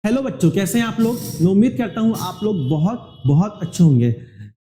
Hello बच्चों, कैसे हैं आप लोग। मैं उम्मीद करता हूं आप लोग बहुत बहुत अच्छे होंगे।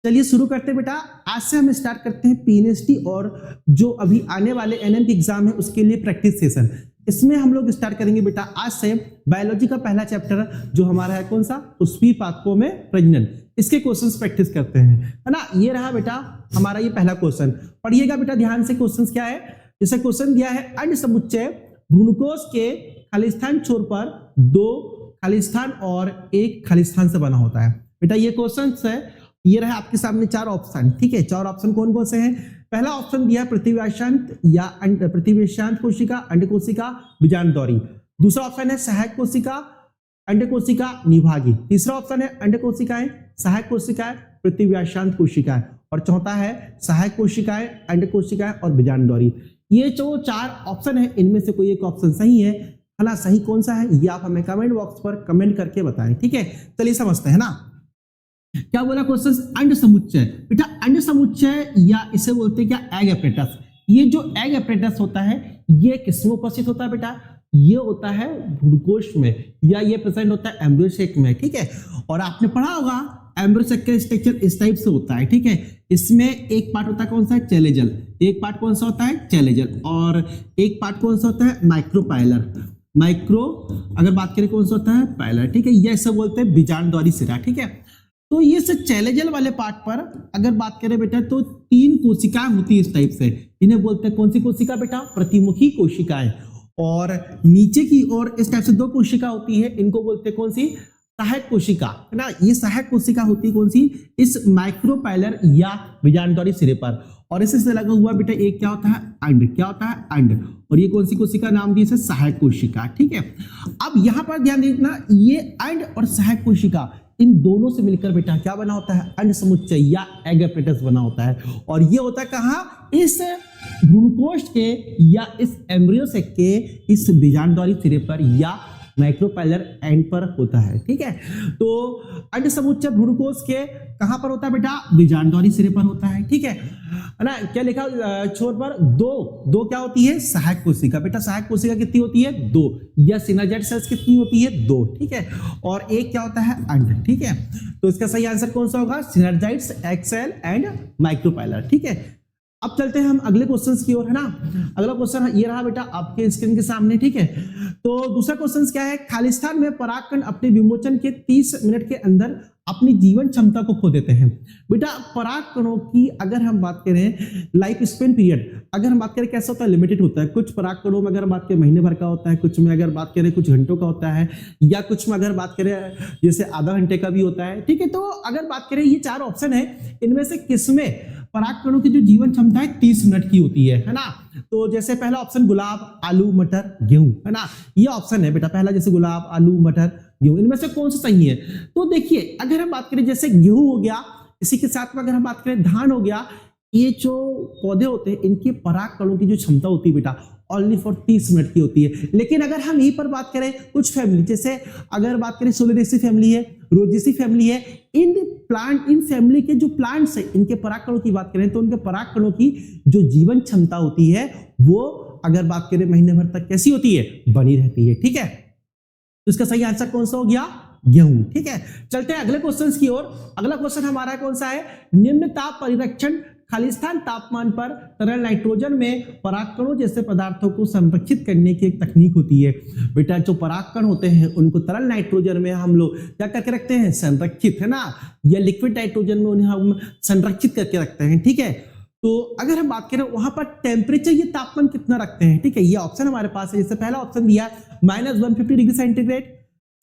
चलिए शुरू करते हैं बेटा। आज से हम स्टार्ट करते हैं पीएनएसटी और जो अभी आने वाले एनएम के एग्जाम है उसके लिए प्रैक्टिस सेशन। इसमें हम लोग स्टार्ट करेंगे बेटा आज से बायोलॉजी का पहला चैप्टर जो हमारा है कौन सा, पुष्पीय पादपों में प्रजनन। इसके क्वेश्चंस प्रैक्टिस करते हैं, है ना। ये रहा बेटा हमारा ये पहला क्वेश्चन। पढ़िएगा बेटा ध्यान से। क्वेश्चन क्या है, जैसे क्वेश्चन दिया है अंड समुच्चय भ्रूणकोश के खालिस्तान छोर पर 2 खालिस्तान और 1 खालिस्तान से बना होता है। बेटा ये क्वेश्चन है, ये रहा आपके सामने 4 ऑप्शन। ठीक है, 4 ऑप्शन कौन कौन से हैं। पहला ऑप्शन दिया है प्रतिव्यासांत या प्रतिव्यासांत कोशिका, अंड कोशिका, बीजांड दौरी। दूसरा ऑप्शन है सहायक कोशिका, अंड कोशिका, निभागी। तीसरा ऑप्शन है अंड कोशिकाएं, सहायक कोशिकाएं, प्रतिव्यासांत कोशिकाएं। और चौथा है सहायक कोशिकाएं, अंड कोशिकाएं और बीजांड दौरी। ये जो 4 ऑप्शन है इनमें से कोई एक ऑप्शन सही है। भला सही कौन सा है ये आप हमें कमेंट बॉक्स पर कमेंट करके बताएं। ठीक है, चलिए समझते हैं ना। क्या बोला क्वेश्चन, अंड समुच्चय। बेटा अंड समुच्चय या इसे बोलते हैं क्या, एग एपरेटस। ये जो एग एपरेटस होता है ये किसमें उपस्थित होता है बेटा, ये होता है भ्रूणकोश में, या ये प्रेजेंट होता है एम्ब्रियो सेक में। ठीक है, और आपने पढ़ा होगा एम्ब्रियो सेक का स्ट्रक्चर इस टाइप से होता है। ठीक है, इसमें एक पार्ट होता है कौन सा, चैलेजल। एक पार्ट कौन सा होता है, चैलेजल। और एक पार्ट कौन सा होता है, माइक्रोपाइलर। माइक्रो अगर बात करें कौन सा होता है, पाइलर। ठीक है, ये सब बोलते हैं बीजांड द्वारी सिरा। ठीक है, तो ये से चैलेजल वाले पार्ट पर अगर बात करें बेटा तो 3 कोशिकाएं होती है इस टाइप से। इन्हें बोलते हैं कौन सी कोशिका बेटा, प्रतिमुखी कोशिकाएं। और नीचे की ओर इस टाइप से 2 कोशिका होती है, इनको बोलते हैं कौन सी, सहायक कोशिका, है ना। ये सहायक कोशिका होती है कौन सी, इस माइक्रोपाइलर या बीजांड द्वारी सिरे पर। और इसी से लगा हुआ बेटा एक क्या होता है, अंड। क्या होता है, अंड। और ये कौन सी कोशिका नाम दी है, सहायक कोशिका। ठीक है, अब यहां पर ध्यान देना, ये अंड और सहायक कोशिका इन दोनों से मिलकर बेटा क्या बना होता है, अंड समुच्चय या एग एपरेटस बना होता है। और ये होता है कहां, इस भ्रूणकोश के या इस एम्ब्रियो सेक के इस बीजांड द्वारी सिरे पर या माइक्रोपाइलर एंड पर होता है। ठीक है, तो अंड समुच्चय भ्रूणकोश के कहां पर होता है बेटा, बीजांड द्वारी सिरे पर होता है। ठीक है ना। क्या लिखा छोर पर, 2 क्या होती है, सहायक कोशिका। बेटा सहायक कोशिका कितनी होती है, 2। या सिनर्जाइड सेल्स कितनी होती है, 2। ठीक है, और एक क्या होता है, अंड। ठीक है, तो इसका सही आंसर कौन सा होगा, सिनर्जाइड्स, एग सेल एंड माइक्रोपाइलर। ठीक है, अब चलते हैं हम अगले क्वेश्चंस की ओर, है ना। अगला क्वेश्चन ये रहा बेटा आपके स्क्रीन के सामने। ठीक है, तो दूसरा क्वेश्चन क्या है, खालिस्तान में परागकण अपने विमोचन के 30 मिनट के अंदर अपनी जीवन क्षमता को खो देते हैं। बेटा परागकणों की अगर हम बात करें लाइफ स्पेन पीरियड, अगर हम बात करें कैसा होता है, लिमिटेड होता है। कुछ परागकणों में अगर बात करें महीने भर का होता है, कुछ में अगर बात करें कुछ घंटों का होता है, या कुछ में अगर बात करें जैसे आधा घंटे का भी होता है। ठीक है, तो अगर बात करें ये 4 ऑप्शन है, इनमें से किसमें परागकणों की जो जीवन क्षमता है 30 मिनट की होती है ना। तो जैसे पहला ऑप्शन गुलाब, आलू, मटर, गेहूं, है ना। ये ऑप्शन है बेटा पहला, जैसे गुलाब, आलू, मटर, गेहूं, इनमें से कौन सा सही है। तो देखिए अगर हम बात करें जैसे गेहूं हो गया, इसी के साथ में अगर हम बात करें धान हो गया, ये जो पौधे होते हैं इनके परागकणों की जो क्षमता होती है बेटा ओनली फॉर 30 मिनट की होती है। लेकिन अगर हम यहीं पर बात करें कुछ फैमिली, जैसे अगर बात करें सोलेरेसी फैमिली है, रोजेसी फैमिली है, इन फैमिली के जो प्लांट्स है इनके परागकणों की बात करें तो उनके परागकणों की जो जीवन क्षमता होती है वो अगर बात करें महीने भर तक कैसी होती है, बनी रहती है। ठीक है, तो इसका सही आंसर कौन सा हो गया, गेहूं। ठीक है, चलते हैं अगले क्वेश्चन की ओर। अगला क्वेश्चन हमारा कौन सा है, निम्न ताप परिरक्षण खालिस्तान तापमान पर तरल नाइट्रोजन में परागकणों जैसे पदार्थों को संरक्षित करने की एक तकनीक होती है। बेटा जो परागकण होते हैं उनको तरल नाइट्रोजन में हम लोग क्या करके रखते हैं, संरक्षित, है ना, या लिक्विड नाइट्रोजन में उन्हें हम संरक्षित करके रखते हैं। ठीक है, तो अगर हम बात करें वहां पर टेम्परेचर, ये तापमान कितना रखते हैं। ठीक है, ये ऑप्शन हमारे पास है। जैसे पहला ऑप्शन दिया -150 डिग्री सेंटीग्रेड,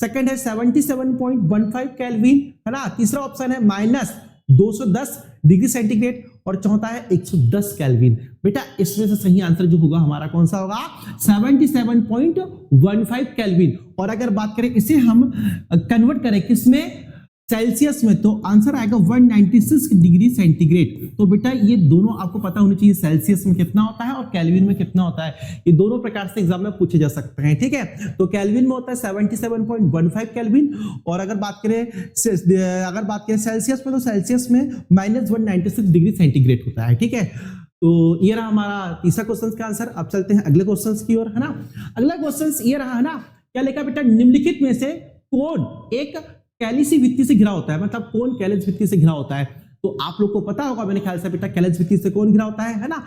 सेकंड है 77.15 केल्विन, है ना। तीसरा ऑप्शन है -210 डिग्री सेंटीग्रेड और चौथा है 110 केल्विन। बेटा इसमें से सही आंसर जो होगा हमारा कौन सा होगा, 77.15 केल्विन। और अगर बात करें इसे हम कन्वर्ट करें किसमें, सेल्सियस में, तो आंसर आएगा 196 डिग्री सेंटीग्रेड। तो बेटा ये दोनों आपको पता होनी चाहिए, सेल्सियस में कितना होता है और केल्विन में कितना होता है। ये दोनों प्रकार से एग्जाम में पूछे जा सकते हैं। ठीक है, तो केल्विन में होता है 77.15 केल्विन, और अगर बात करें सेल्सियस में तो सेल्सियस में -196 डिग्री सेंटीग्रेड होता है। ठीक है, तो ये रहा हमारा तीसरा क्वेश्चन का आंसर। अब चलते हैं अगले क्वेश्चन की ओर, है ना। अगला क्वेश्चन ये रहा, है ना। क्या लिखा बेटा, निम्नलिखित में से कौन एक कैलिसी भित्ति से घिरा होता है, मतलब कौन कैलिस भित्ति से घिरा होता है। तो आप लोग को पता होगा मेरे ख्याल से बेटा कैलिस भित्ति से कौन घिरा होता है ना।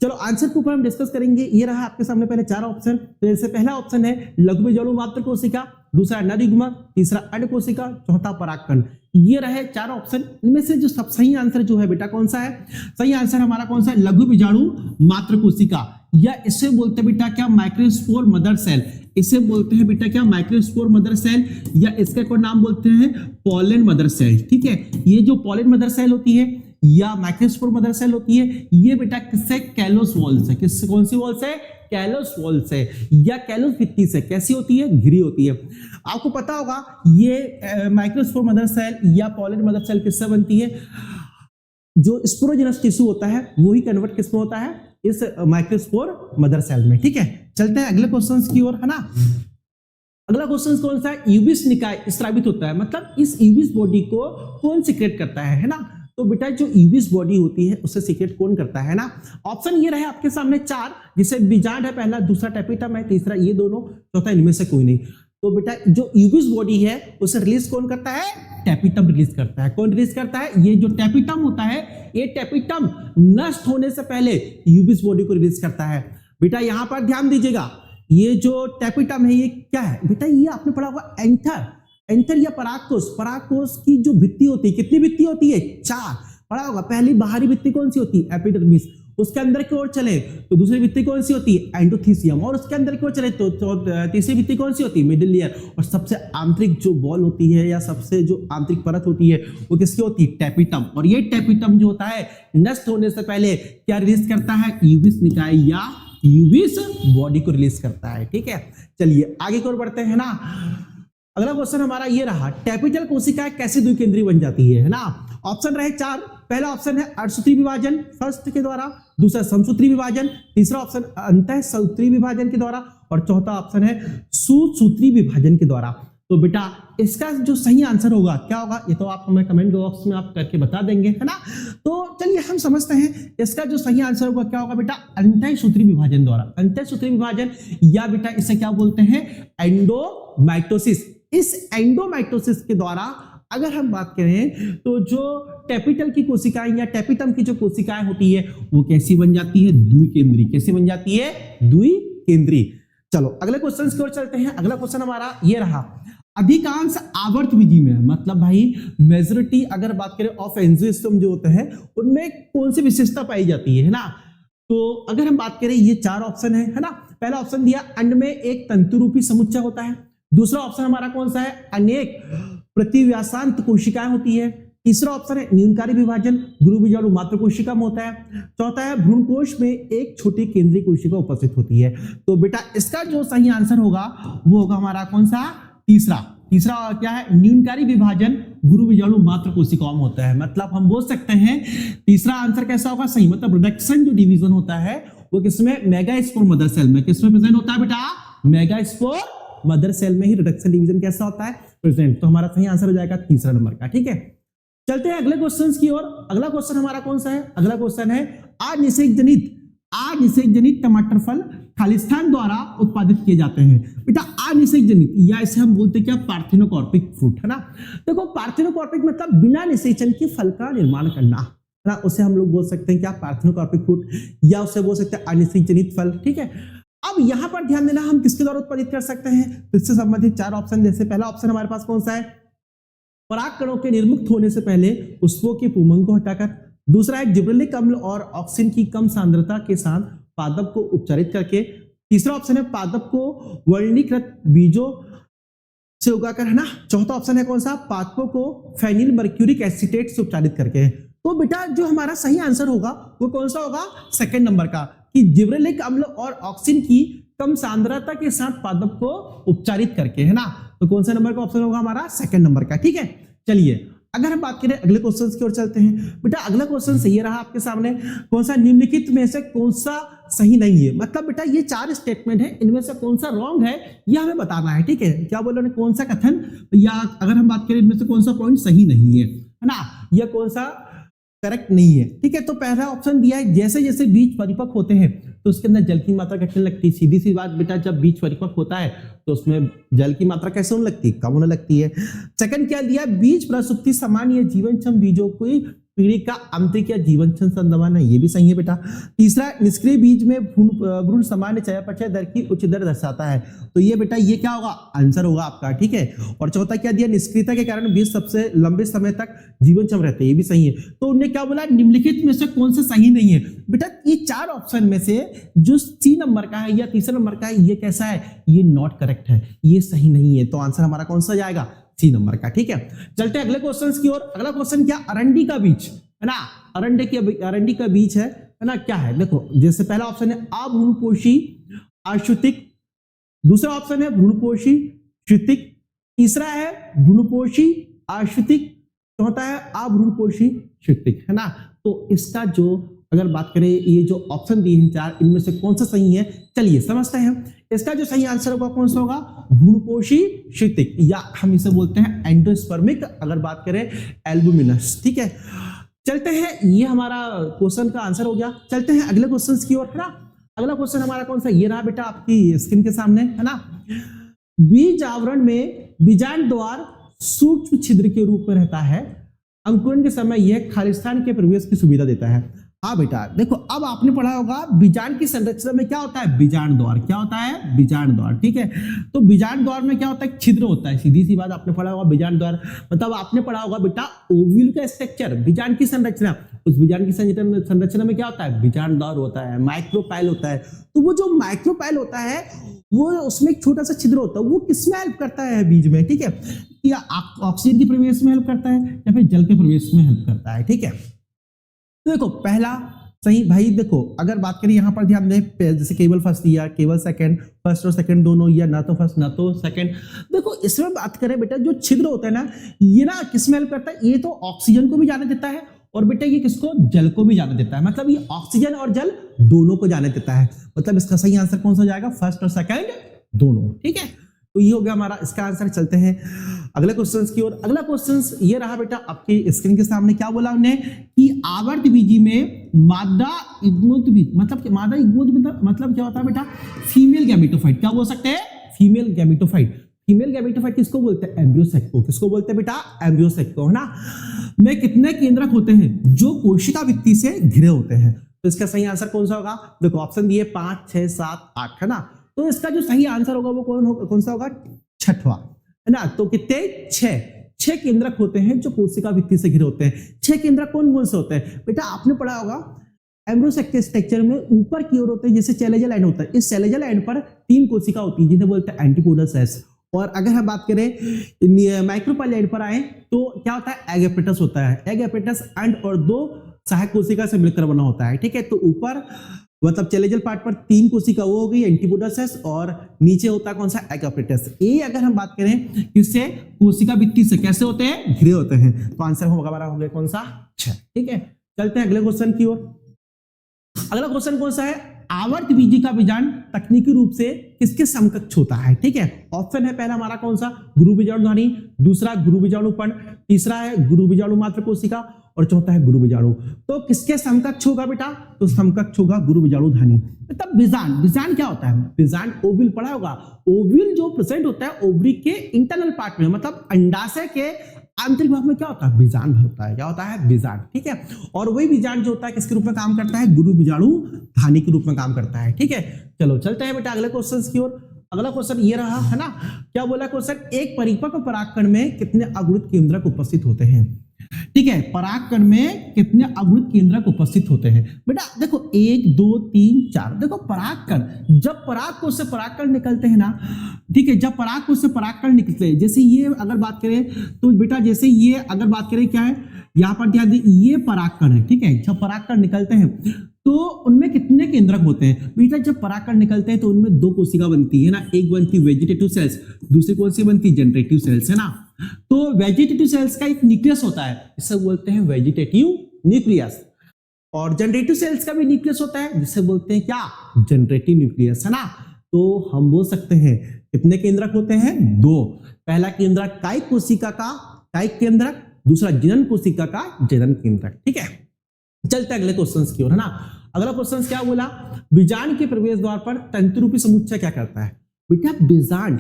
चलो आंसर के ऊपर हम डिस्कस करेंगे। ये रहा आपके सामने पहले 4 ऑप्शन। तो जैसे पहला ऑप्शन है लघु बीजाणु मात्र कोशिका, दूसरा नरयुग्मक, तीसरा अंड कोशिका, चौथा परागकण। ये रहे 4 ऑप्शन। इनमें से जो सब सही आंसर जो है बेटा कौन सा है, सही आंसर हमारा कौन सा है, लघु बीजाणु मात्र कोशिका, या इसे बोलते हैं बेटा क्या, माइक्रोस्पोर मदर सेल। इसे बोलते हैं बेटा क्या, माइक्रोस्पोर मदर सेल, या इसका कोई नाम बोलते हैं पॉलन मदर सेल। ठीक है, ये जो पॉलन मदर सेल होती है या माइक्रोस्पोर मदर सेल होती है, ये बेटा किससे, कैलोस वॉल से। किससे, कौन सी वॉल से, कैलोस वॉल से या कैलोस भित्ति से। कैसी होती है, घिरी होती है। आपको पता होगा ये माइक्रोस्पोर मदर सेल या पॉलन मदर सेल किससे बनती है, जो स्पोरोजेनस टिश्यू होता है वही कन्वर्ट किसमें होता है, इस माइक्रोस्पोर मदर सेल में। ठीक है, चलते हैं अगले क्वेश्चन की ओर, है ना। अगला क्वेश्चन कौन सा है, यूबिस निकाय स्रावित होता है, मतलब इस यूबिस बॉडी को कौन सीक्रेट करता है ना। तो बेटा जो यूबिस बॉडी होती है उससे सीक्रेट कौन करता है ना। ऑप्शन ये रहे आपके सामने 4, जिसे बीजांड है पहला, दूसरा टेपिटम है, तीसरा ये दोनों, चौथा इनमें से कोई नहीं। तो बेटा जो यूबिस बॉडी है उसे रिलीज कौन करता है, टेपिटम रिलीज करता है। कौन रिलीज करता है, ये जो टेपिटम होता है, ये टेपिटम नष्ट होने से पहले यूबिस बॉडी को रिलीज करता है। बेटा यहां पर ध्यान दीजिएगा, ये जो टेपिटम है ये क्या है बेटा, ये आपने पढ़ा होगा एंथर, एंथर या परागकोश। परागकोश की जो भित्ति होती है, कितनी भित्ति होती है, 4 पढ़ा होगा। पहली बाहरी भित्ति कौन सी होती है, एपिडर्मिस। उसके अंदर की ओर चले तो दूसरी भित्ति कौन सी होती है, एंडोथीसियम। और उसके अंदर की ओर चले तो तीसरी भित्ति कौन सी होती है, मिडिल लेयर। और सबसे आंतरिक जो वॉल होती है या सबसे जो आंतरिक परत होती है वो किसकी होती है, टेपिटम। और ये टेपिटम जो होता है नष्ट होने से पहले क्या रिलीज करता है, यूबिस निकाय या यूबिस बॉडी को रिलीज करता है। ठीक है, चलिए आगे की ओर बढ़ते हैं ना। अगला क्वेश्चन हमारा ये रहा, कैपिटल कोशिकाएं कैसे द्विकेंद्रीय बन जाती है ना। ऑप्शन रहे 4। पहला ऑप्शन है अर्धसूत्री विभाजन फर्स्ट के द्वारा, दूसरा समसूत्री विभाजन, तीसरा ऑप्शन अंतःसूत्री विभाजन के द्वारा, और चौथा ऑप्शन है सुसूत्री विभाजन के द्वारा। तो बेटा इसका जो सही आंसर होगा क्या होगा, ये तो आप हमें कमेंट बॉक्स में आप करके बता देंगे, है ना। तो चलिए हम समझते हैं इसका जो सही आंसर होगा क्या होगा बेटा, अंतःसूत्री विभाजन द्वारा। अंतःसूत्री विभाजन या बेटा इसे क्या बोलते हैं, एंडोमाइटोसिस। इस एंडोमाइटोसिस के द्वारा अगर हम बात करें तो जो टेपिटल की कोशिकाएं या टेपिटम की जो कोशिकाएं होती है वो कैसी बन जाती है, द्विकेंद्रीय। कैसी बन जाती है, द्विकेंद्रीय। चलो अगले क्वेश्चन की ओर चलते हैं। अगला क्वेश्चन हमारा ये रहा, अधिकांश आवर्त विधि में, मतलब भाई मेजोरिटी अगर बात करें ऑफ एंजियोस्पर्म जो होते हैं उनमें कौन सी विशेषता पाई जाती है ना। तो अगर हम बात करें ये 4 ऑप्शन है ना। पहला ऑप्शन दिया, अंड में एक तंतुरूपी समुच्चय होता है। दूसरा ऑप्शन हमारा कौन सा है, अनेक प्रतिव्यासांत कोशिकाएं होती है। तीसरा ऑप्शन है न्यूनकारी विभाजन, गुरु बीजाणु मात्र कोशिका में होता है। चौथा है भ्रूणकोश में एक छोटी केंद्रीय कोशिका उपस्थित होती है। तो बेटा इसका जो सही आंसर होगा वो होगा हमारा कौन सा, तीसरा। तीसरा क्या है, न्यूनकारी विभाजन गुरु बीजाणु मात्र कोशिकाओं में होता है। मतलब हम बोल सकते हैं तीसरा आंसर कैसा होगा, सही। मतलब रिडक्शन जो डिवीजन होता है वो किसमें, मेगास्पोर मदर सेल में। किसमें प्रेजेंट होता है बेटा, मेगास्पोर मदर सेल में ही रिडक्शन डिवीजन कैसा होता है, प्रेजेंट। तो हमारा सही आंसर हो जाएगा तीसरा नंबर का। ठीक है, चलते हैं अगले क्वेश्चन की ओर। अगला क्वेश्चन हमारा कौन सा है, अगला क्वेश्चन है अनिषेक जनित टमाटर फल खालिस्तान द्वारा उत्पादित किए जाते हैं। बेटा अनिषेक जनित या इसे हम बोलते हैं क्या, पार्थिनोकॉर्पिक फ्रूट, है ना। देखो पार्थिनोकॉर्पिक मतलब बिना निषेचन के फल का निर्माण करना, है ना। उसे हम लोग बोल सकते हैं क्या, पार्थिनोकॉर्पिक फ्रूट, या उसे बोल सकते हैं अनिषेक जनित फल। ठीक है, अब यहां पर ध्यान देना, हम किसके द्वारा उत्पादित कर सकते हैं, तो इससे संबंधित 4 ऑप्शन। जैसे पहला ऑप्शन हमारे पास कौन सा है, परागकणों के निर्मुक्त होने से पहले पुष्पों के पुंमंग को हटाकर। दूसरा है जिब्रेलिक अम्ल और ऑक्सिन की कम सांद्रता के साथ पादप को उपचारित करके। तीसरा ऑप्शन है पादप को वर्णीकृत बीजों से उगाकर, है ना। चौथा ऑप्शन है कौन सा, पादपों को फेनिल मर्क्यूरिक एसीटेट से उपचारित करके। तो बेटा जो हमारा सही आंसर होगा वो कौन सा होगा, सेकंड नंबर का, कि जिब्रेलिक अम्ल और ऑक्सिन की कम सांद्रता के साथ पादप को उपचारित करके, है ना। तो कौन सा नंबर का ऑप्शन होगा हमारा, सेकंड नंबर का। ठीक है, चलिए अगर हम बात करें अगले क्वेश्चन की ओर चलते हैं। बेटा अगला क्वेश्चन सही रहा आपके सामने, कौन सा निम्नलिखित में से कौन सा सही नहीं है। मतलब बेटा ये 4 स्टेटमेंट है, इनमें से कौन सा रॉन्ग है यह हमें बताना है। ठीक है, क्या बोल रहे हैं, कौन सा कथन, या अगर हम बात करें इनमें से कौन सा पॉइंट सही नहीं है, है ना, या कौन सा करेक्ट नहीं है। ठीक है, तो पहला ऑप्शन दिया है जैसे जैसे बीज परिपक्व होते हैं तो उसके अंदर जल की मात्रा घटने लगती है। सीधी सी बात बेटा, जब बीज परिपक्व होता है तो उसमें जल की मात्रा कैसे होने लगती है? कम होने लगती है। सेकंड क्या दिया? बीज प्रसुप्ति सामान्य जीवनक्षम बीजों को पीढ़ी का आंतरिक या जीवनक्षम संदर्भ है, ये भी सही है बेटा। तीसरा, निष्क्रिय बीज में भ्रूण सामान्य चयापचय दर की उच्च दर दर्शाता है, तो ये बेटा ये क्या होगा? आंसर होगा आपका। ठीक है, और चौथा क्या दिया? निष्क्रियता के कारण बीज सबसे लंबे समय तक जीवनक्षम रहते हैं, ये भी सही है। तो उन्होंने क्या बोला? निम्नलिखित में से कौन सा सही नहीं है? बेटा ये चार ऑप्शन में से जो सी नंबर का है या तीसरा नंबर का है, ये कैसा है? ये नॉट करेक्ट है, ये सही नहीं है। तो आंसर हमारा कौन सा जाएगा? सी नंबर का। ठीक है, चलते हैं अगले क्वेश्चन की ओर। अगला क्वेश्चन क्या? अरंडी का बीज है ना, अरंडी का बीज है ना, क्या है? देखो, जैसे पहला ऑप्शन है अभ्रूणपोषी आश्रितिक, दूसरा ऑप्शन है भ्रूणपोषी श्रुतिक, तीसरा है भ्रूणपोषी आश्रितिक, चौथा है अभ्रूणपोषी श्रुतिक, है ना। तो इसका जो अगर बात करें, ये जो ऑप्शन दिए हैं चार, इनमें से कौन सा सही है? चलिए समझते हैं। इसका जो सही आंसर होगा कौन सा होगा? भ्रूणपोषी श्रुतिक, या हम इसे बोलते हैं एंडोस्पर्मिक, अगर बात करें एल्बुमिनस। ठीक है, चलते हैं, ये हमारा क्वेश्चन का आंसर हो गया। चलते हैं अगले क्वेश्चन की ओर, है ना। अगला क्वेश्चन हमारा कौन सा? ये रहा बेटा आपकी स्क्रीन के सामने, है ना। बीज आवरण में बीजांड द्वार सूक्ष्म छिद्र के रूप में रहता है, अंकुरण के समय यह खालिस्तान के प्रवेश की सुविधा देता है। हाँ बेटा, देखो अब आपने पढ़ा होगा बीजांड की संरचना में क्या होता है? बीजांड द्वार। क्या होता है? बीजांड द्वार। ठीक है, तो बीजांड द्वार में क्या होता है? छिद्र होता है। सीधी सी बात, आपने पढ़ा होगा बीजांड द्वार मतलब आपने पढ़ा होगा बेटा ओव्यूल का स्ट्रक्चर, बीजांड की संरचना। उस बीजांड की संरचना में क्या होता है? बीजांड द्वार होता है, माइक्रोपाइल होता है। तो वो जो माइक्रोपाइल होता है वो उसमें एक छोटा सा छिद्र होता है, वो किसमें हेल्प करता है? बीज में। ठीक है, या ऑक्सीजन के प्रवेश में हेल्प करता है या फिर जल के प्रवेश में हेल्प करता है। ठीक है, देखो पहला सही भाई। देखो अगर बात करें यहाँ पर ध्यान दें, जैसे केवल फर्स्ट या केवल सेकंड, फर्स्ट और सेकंड दोनों, या ना तो फर्स्ट ना तो सेकंड। देखो इसमें बात करें बेटा, जो छिद्र होता है ना, ये ना किसमें हेल्प करता है? ये तो ऑक्सीजन को भी जाने देता है, और बेटा ये किसको? जल को भी जाने देता है। मतलब ये ऑक्सीजन और जल दोनों को जाने देता है। मतलब इसका सही आंसर कौन सा जाएगा? फर्स्ट और सेकंड दोनों। ठीक है, तो ये हो गया हमारा इसका आंसर। चलते हैं अगले क्वेश्चन की ओर। अगला क्वेश्चन ये रहा बेटा आपकी स्क्रीन के सामने। क्या बोला उन्होंने कि आवर्त बीजी में मादा इग्मोद्भिद, मतलब मादा इग्मोद्भिद मतलब क्या होता है बेटा? Female gametophyte. क्या बोल सकते हैं? Female gametophyte. फीमेल गैमेटोफाइट किसको बोलते हैं? एम्ब्रियोसेक को। किसको बोलते हैं बेटा? एम्ब्रियोसेक को, है ना। में कितने केंद्रक होते हैं जो कोशिका भित्ति से घिरे होते हैं? तो इसका सही आंसर कौन सा होगा? देखो ऑप्शन दिए 5, 6, 7, 8, है ना। तो इसका जो सही आंसर होगा वो कौन सा होगा? छठवां, है ना। तो कितने? 6 केंद्रक होते हैं जो कोशिका भित्ति से घिरे होते हैं। 6 केंद्रक कौन कौन से होते हैं? बेटा आपने पढ़ा होगा एम्ब्रियोसेक के स्ट्रक्चर में ऊपर की ओर होते हैं, जैसे सेलेजल एंड होता है। इस सेलेजल एंड पर 3 कोशिका होती है जिन्हें बोलते हैं एंटीपोडल सेल्स। और अगर हम बात करें माइक्रोपाइल एंड पर आए तो क्या होता है? एग एपेटस होता है। एग एपेटस एंड और 2 सहायक कोशिका से मिलकर बना होता है। ठीक है, तो ऊपर मतलब चेलेजल पार्ट पर 3 कोशिका वो हो गई एंटीपोडल सेल्स, और नीचे होता है कौन सा? एग एपेटस। ये अगर हम बात करें इससे कोशिका भित्ति से कैसे होते हैं? घिरे होते हैं। तो आंसर हमारा हो गया कौन सा? 6। ठीक है, चलते हैं अगले क्वेश्चन की ओर। अगला क्वेश्चन कौन सा है? आवर्त बीजी का बीजांड तकनीकी रूप से किसके समकक्ष होता है? ठीक है, ऑप्शन है पहला हमारा कौन सा? गुरु बीजाणुधानी, दूसरा गुरु बीजाणु पर्ण, तीसरा है गुरु बीजाणु मात्र कोशिका, और चौथा है गुरु बीजाणु। तो किसके समकक्ष होगा बेटा? तो समकक्ष होगा गुरु बीजाणुधानी। मतलब बीजांड क्या होता है? बीजांड ओव्यूल पढ़ा होगा। ओव्यूल जो प्रेजेंट होता है ओवरी के इंटरनल पार्ट में, मतलब अंडाशय के आंतरिक भाग में क्या होता है? बीजांड होता है। क्या होता है? बीजांड। ठीक है, और वही बीजांड जो होता है किसके रूप में काम करता है? गुरु बीजाणुधानी के रूप में काम करता है। ठीक है, चलो चलते हैं बेटा अगले क्वेश्चन की ओर। अगला क्वेश्चन ये रहा, है ना। क्या बोला क्वेश्चन? एक परिपक्व परागकण में कितने अगुणित केंद्रक उपस्थित होते हैं? ठीक है, परागकण में कितने अगुणित केंद्रक उपस्थित होते हैं? बेटा देखो 1, 2, 3, 4। देखो परागकण, जब परागकोश से परागकण निकलते हैं ना, ठीक है, जब परागकोश से परागकण निकलते हैं, जैसे ये अगर बात करें तो बेटा जैसे ये अगर बात करें क्या है, यहाँ पर ध्यान दें, ये परागकण है। ठीक है, जब परागकण निकलते हैं तो उनमें कितने केंद्रक होते हैं? बेटा जब परागकण निकलते हैं तो उनमें 2 कोशिका बनती है ना, एक बनती वेजिटेटिव सेल्स, दूसरी कौन सी बनती? जनरेटिव सेल्स, है ना। तो वेजिटेटिव सेल्स का एक न्यूक्लियस होता है, इसे बोलते हैं वेजिटेटिव न्यूक्लियस, और जनरेटिव सेल्स का भी न्यूक्लियस होता है जिसे बोलते हैं क्या? जनरेटिव न्यूक्लियस, है ना। तो हम बोल सकते हैं कितने केंद्रक होते हैं? 2। पहला केंद्रक कायिक कोशिका का कायिक केंद्रक, दूसरा जनन कोशिका का जनन केंद्रक। ठीक है, चलते हैं अगले क्वेश्चन की ओर, है ना। अगला क्वेश्चन क्या बोला, बीजांड के प्रवेश द्वार पर तंतुरूपी समुच्चय क्या करता है। बेटा बीजांड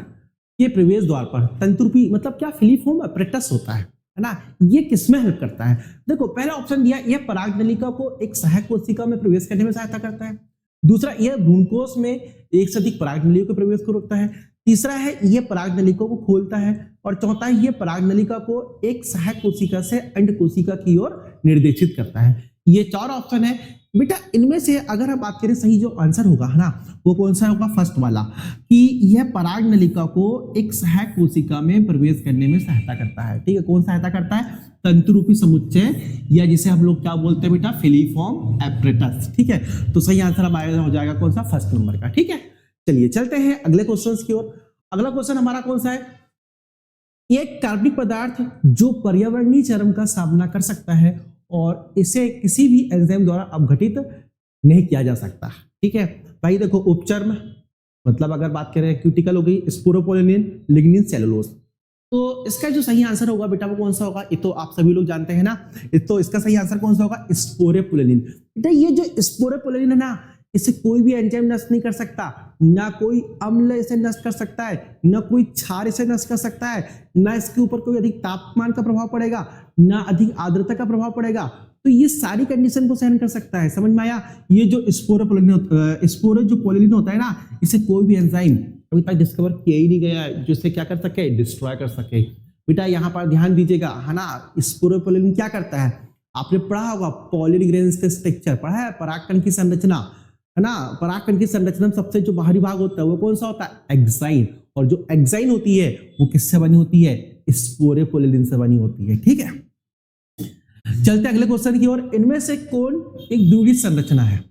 के प्रवेश द्वार पर तंतुरूपी मतलब क्या, फिलीफॉर्म अपरेटस होता है ना। ये किसमें हेल्प करता है, देखो पहला ऑप्शन दिया, ये परागनलिका को एक सहायक कोशिका में प्रवेश करने में सहायता करता है। दूसरा, यह भ्रूणकोश में एक से अधिक परागनलिका के प्रवेश को रोकता है। तीसरा है, ये परागनलिका को खोलता है। और चौथा है, ये परागनलिका को एक सहायक कोशिका से अंड कोशिका की ओर निर्देशित करता है। ये चार ऑप्शन है बेटा। इनमें से अगर हम बात करें सही जो आंसर होगा, है ना, वो कौन सा होगा, फर्स्ट वाला, कि यह परागनलिका को एक सहायक कोशिका में प्रवेश करने में सहायता करता है। ठीक है, कौन सहायता करता है, तंतुरूपी समुच्चय, या जिसे हम लोग क्या बोलते हैं बेटा, फिलीफॉर्म एपरेटस। ठीक है, तो सही आंसर हमारा हो जाएगा कौन सा, फर्स्ट नंबर का। ठीक है, चलिए चलते हैं अगले क्वेश्चन की ओर। अगला क्वेश्चन हमारा कौन सा है, एक कार्बनिक पदार्थ जो पर्यावरणीय चरम का सामना कर सकता है और इसे किसी भी एंजाइम द्वारा अपघटित नहीं किया जा सकता। ठीक है भाई, देखो उपचर्म मतलब अगर बात करें क्यूटिकल हो गई, स्पोरोपोलिन, लिग्निन, सेलुलोज। तो इसका जो सही आंसर होगा बेटा वो कौन सा होगा, ये तो आप सभी लोग जानते हैं ना। तो इसका सही आंसर कौन सा होगा, स्पोरोपोलिन। बेटा ये जो स्पोरोपोलिन है ना, इसे कोई भी एंजाइम नष्ट नहीं कर सकता, ना कोई अम्ल इसे नष्ट कर सकता है, ना कोई क्षार इसे नष्ट कर सकता है, ना इसके ऊपर कोई अधिक तापमान का प्रभाव पड़ेगा, ना अधिक आर्द्रता का प्रभाव पड़ेगा। तो ये सारी कंडीशन को सहन कर सकता है, समझ में आया। ये जो स्पोरोपोलिन होता है ना, इसे कोई भी एंजाइम अभी तक डिस्कवर किया ही नहीं गया है जो इसे क्या कर सके, डिस्ट्रॉय कर सके। बेटा यहाँ पर ध्यान दीजिएगा, है ना। स्पोरोपोलिन क्या करता है, आपने पढ़ा होगा पॉलिन ग्रेन्स का स्ट्रक्चर पढ़ा है, परागकण की संरचना, है ना। परागकण की संरचना में सबसे जो बाहरी भाग होता है वो कौन सा होता है, एक्साइन। और जो एक्साइन होती है वो किससे बनी होती है, स्पोरोपोलिन से बनी होती है। ठीक है, चलते अगले क्वेश्चन की ओर। इनमें से कौन एक द्विगुणित संरचना है।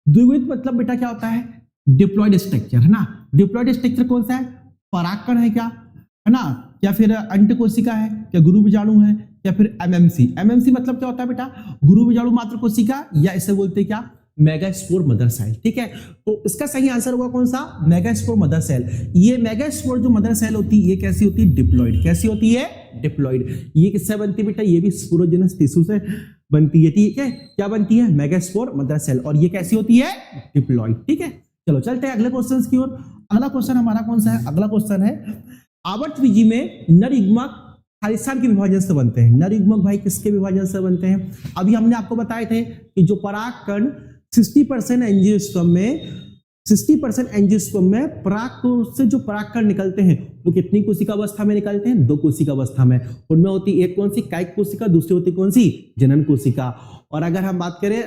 द्विगुणित मतलब बेटा क्या होता है, डिप्लॉयड स्ट्रक्चर, है ना। डिप्लॉयड स्ट्रक्चर कौन सा है, परागकण है क्या, है ना, या फिर अंड कोशिका है, क्या गुरु बीजाणु है, या फिर एमएमसी। एमएमसी मतलब क्या होता है बेटा, गुरु बीजाणु मात्र कोशिका, या इसे बोलते हैं क्या, मेगास्पोर मदर सेल। ठीक है, तो इसका सही आंसर होगा कौन सा, मेगास्पोर मदर सेल। ये मेगास्पोर जो मदर सेल होती है ये कैसी होती है, डिप्लॉयड। कैसी होती है, डिप्लॉयड। ये किससे बनती है बेटा, ये भी स्पोरोजेनस टिश्यू से बनती है। ठीक है, क्या बनती है, मेगास्पोर मदर सेल, और ये कैसी होती है, डिप्लॉयड। ठीक है, चलो चलते हैं अगले क्वेश्चन की ओर। अगला क्वेश्चन हमारा कौन सा है, अगला क्वेश्चन है, आवर्तविजी में नर युग्मक खालिस्तान के विभाजन से बनते हैं। नर युग्मक भाई किसके विभाजन से बनते हैं, अभी हमने आपको बताए थे कि जो परागकण 60% एंजियोस्पर्म में पराग से जो परागकण निकलते हैं वो कितनी कोशिका अवस्था में निकलते हैं, 2 कोशिका अवस्था में। उनमें होती एक कौन सी, कायिक कोशिका, दूसरी होती कौन सी, जनन कोशिका। और अगर हम बात करें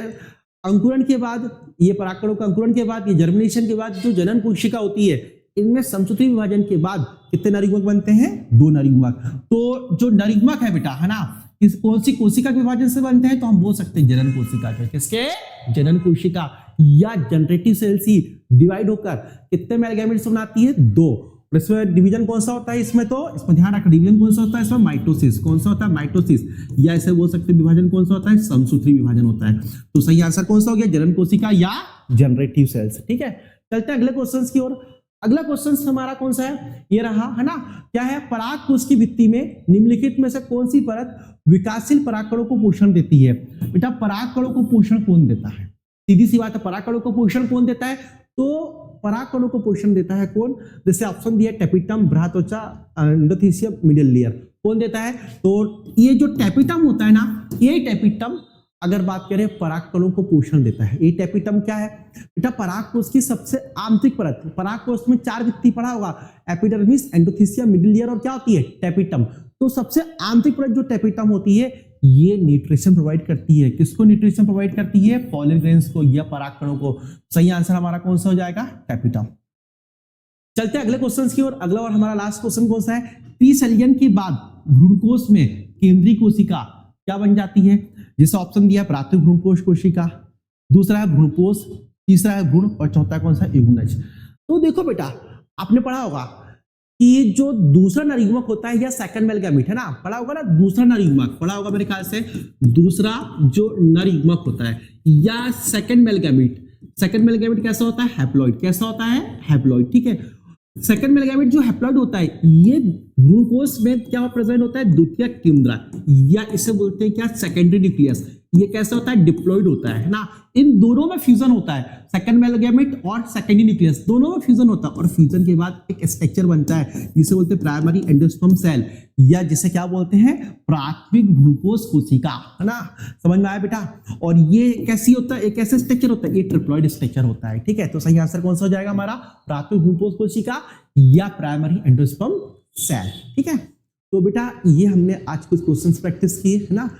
अंकुरण के बाद, ये परागकणों का अंकुरण के बाद, ये जर्मिनेशन के बाद जो जनन कोशिका होती है, इनमें समसूत्री विभाजन के बाद कितने नर युग्मक बनते हैं, 2 नर युग्मक। तो जो नर युग्मक है बेटा, है ना, इस कौन सी कोशिका के विभाजन से बनते हैं, तो हम बोल सकते हैं जनन कोशिका के। किसके, जनन कोशिका, या जनरेटिव सेल ही डिवाइड होकर कितने मेल गैमेट्स बनाती है, 2। इसमें डिवीजन कौन सा होता है, इसमें ध्यान रखना, डिवीजन कौन सा होता है, इसमें माइटोसिस। कौन सा होता है, माइटोसिस, या इसे बोल सकते हैं विभाजन कौन सा होता है, समसूत्री विभाजन होता है। तो सही आंसर कौन सा हो गया, जनन कोशिका या जनरेटिव सेल्स। ठीक है, चलते हैं अगले क्वेश्चन की ओर। अगला क्वेश्चन हमारा कौन सा है, ये रहा, है ना। क्या है, परागकोश की भित्ति में निम्नलिखित में से कौन सी परत विकासशील परागकणों को पोषण देती है। बेटा परागकणों को पोषण कौन देता है, सीधी सी बात है, परागकणों को पोषण कौन देता है, तो परागकणों को पोषण देता है कौन, जैसे ऑप्शन दिया टेपिटम, बृहत्त्वचा, एंडोथीसियम, मिडिल लेयर। कौन देता है, तो ये जो टेपिटम होता है ना, ये टेपिटम अगर बात करें परागकणों को पोषण देता है। ये टेपिटम क्या है बेटा, परागकोश की सबसे आंतरिक परत। परागकोश में 4 भित्ति पढ़ा होगा, एपिडर्मिस, एंडोथीसियम, मिडिल लेयर, और क्या होती है, टेपिटम। तो सबसे आंतरिक परत जो टेपिटम होती है, ये न्यूट्रिशन प्रोवाइड करती है। किसको न्यूट्रिशन प्रोवाइड करती है, पॉलिन ग्रेन्स को या परागकणों को। सही आंसर हमारा कौन सा हो जाएगा, टेपिटम। चलते हैं अगले क्वेश्चन की ओर। अगला और हमारा लास्ट क्वेश्चन कौन सा है, पीसलियन के बाद भ्रूणकोश में केंद्रीय कोशिका क्या बन जाती है, जिसे ऑप्शन दिया है प्राथमिक भ्रूणकोश कोशिका, दूसरा है भ्रूणकोश, तीसरा है भ्रूण, और चौथा कौन सा, युग्मज। तो देखो बेटा आपने पढ़ा होगा कि जो दूसरा नर युग्मक होता है या सेकंड मेल गैमीट, है ना, पढ़ा होगा ना, दूसरा नर युग्मक पढ़ा होगा मेरे ख्याल से, दूसरा जो नर युग्मक होता है या second male gamete. Second male gamete कैसा होता है, हैप्लॉइड। कैसा होता है, हैप्लॉइड। ठीक है, सेकंड मेल गैमीट जो हैप्लॉइड होता है, ये भ्रूणकोश में क्या प्रेजेंट होता है, द्वितीयक केंद्रक, या इसे बोलते हैं क्या, सेकेंडरी न्यूक्लियस। ये कैसे होता है, डिप्लॉइड होता है ना। इन दोनों में फ्यूजन होता है, सेकंड मेल गैमेट और सेकेंडरी न्यूक्लियस, दोनों में फ्यूजन होता है और फ्यूजन के बाद एक स्ट्रक्चर बनता है जिसे बोलते हैं प्राइमरी एंडोस्पर्म सेल, या जिसे क्या बोलते हैं, प्राथमिक भ्रूणपोष कोशिका, है ना। समझ में आया बेटा। और ये कैसी होता है, एक कैसे स्ट्रक्चर होता है, ये ट्रिप्लॉइड स्ट्रक्चर होता है, ठीक है। तो सही आंसर कौन सा हो जाएगा हमारा, प्राथमिक भ्रूणपोष कोशिका या प्राइमरी एंडोस्पर्म सेल, ठीक है। तो बेटा ये हमने आज कुछ क्वेश्चंस प्रैक्टिस किए, है ना,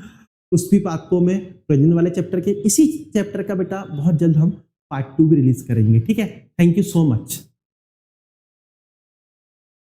कुछ भी पाठों में प्रेजेंट वाले चैप्टर के। इसी चैप्टर का बेटा बहुत जल्द हम पार्ट 2 भी रिलीज करेंगे, ठीक है। Thank you so much.